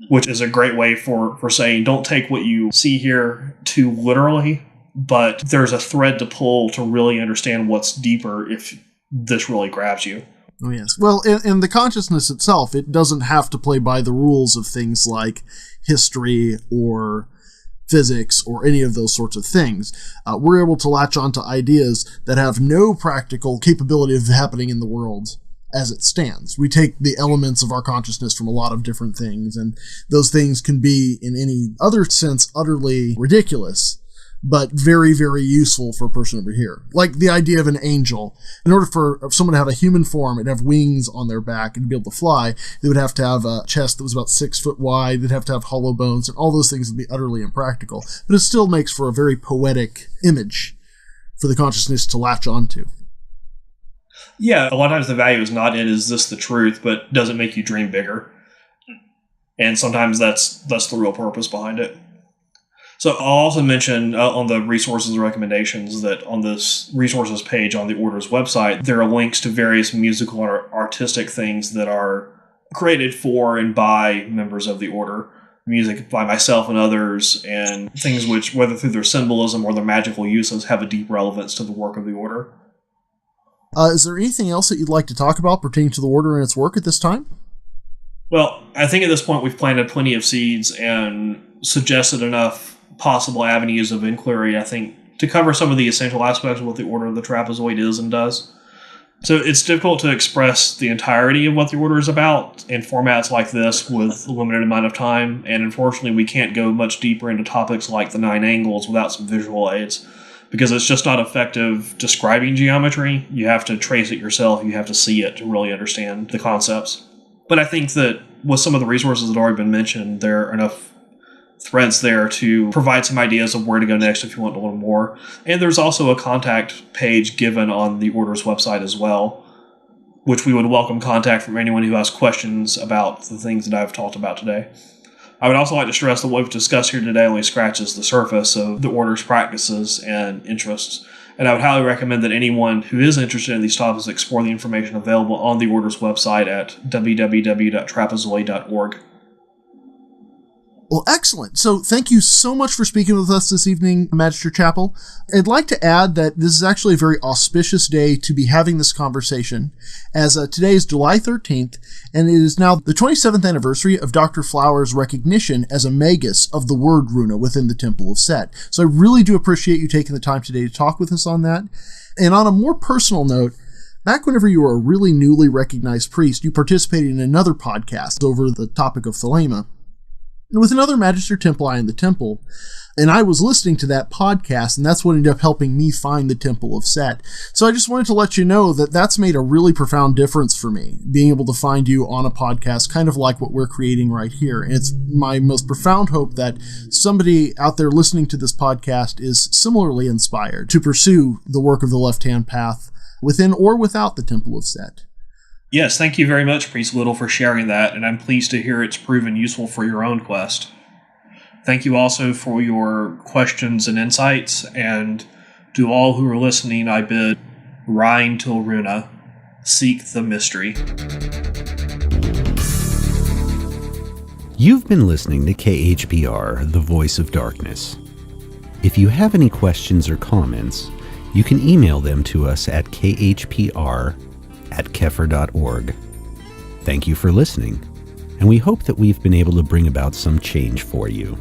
which is a great way for saying, don't take what you see here too literally, but there's a thread to pull to really understand what's deeper if this really grabs you. Oh, yes. Well, in the consciousness itself, it doesn't have to play by the rules of things like history or physics or any of those sorts of things. We're able to latch onto ideas that have no practical capability of happening in the world as it stands. We take the elements of our consciousness from a lot of different things, and those things can be, in any other sense, utterly ridiculous, but very, very useful for a person over here. Like the idea of an angel. In order for someone to have a human form and have wings on their back and be able to fly, they would have to have a chest that was about 6 foot wide, they'd have to have hollow bones, and all those things would be utterly impractical. But it still makes for a very poetic image for the consciousness to latch onto. Yeah, a lot of times the value is not in, is this the truth, but does it make you dream bigger? And sometimes that's the real purpose behind it. So I'll also mention on the resources and recommendations that on this resources page on the Order's website, there are links to various musical or artistic things that are created for and by members of the Order. Music by myself and others, and things which, whether through their symbolism or their magical uses, have a deep relevance to the work of the Order. Is there anything else that you'd like to talk about pertaining to the Order and its work at this time? Well, I think at this point we've planted plenty of seeds and suggested enough possible avenues of inquiry, I think, to cover some of the essential aspects of what the Order of the Trapezoid is and does. So it's difficult to express the entirety of what the Order is about in formats like this with a limited amount of time, and unfortunately we can't go much deeper into topics like the 9 angles without some visual aids, because it's just not effective describing geometry. You have to trace it yourself, you have to see it to really understand the concepts. But I think that with some of the resources that have already been mentioned, there are enough threads there to provide some ideas of where to go next if you want a little more. And there's also a contact page given on the Order's website as well, which we would welcome contact from anyone who has questions about the things that I've talked about today. I would also like to stress that what we've discussed here today only scratches the surface of the Order's practices and interests, and I would highly recommend that anyone who is interested in these topics explore the information available on the Order's website at www.trapezoid.org. Well, excellent. So thank you so much for speaking with us this evening, Magister Chapel. I'd like to add that this is actually a very auspicious day to be having this conversation, as today is July 13th, and it is now the 27th anniversary of Dr. Flower's recognition as a magus of the word runa within the Temple of Set. So I really do appreciate you taking the time today to talk with us on that. And on a more personal note, back whenever you were a really newly recognized priest, you participated in another podcast over the topic of Thelema, and with another Magister Templii in the temple, and I was listening to that podcast, and that's what ended up helping me find the Temple of Set. So I just wanted to let you know that that's made a really profound difference for me, being able to find you on a podcast, kind of like what we're creating right here. And it's my most profound hope that somebody out there listening to this podcast is similarly inspired to pursue the work of the left-hand path within or without the Temple of Set. Yes, thank you very much, Priest Little, for sharing that, and I'm pleased to hear it's proven useful for your own quest. Thank you also for your questions and insights, and to all who are listening, I bid Rhine till Runa, seek the mystery. You've been listening to KHPR, the Voice of Darkness. If you have any questions or comments, you can email them to us at khpr@kefir.org. Thank you for listening. and we hope that we've been able to bring about some change for you.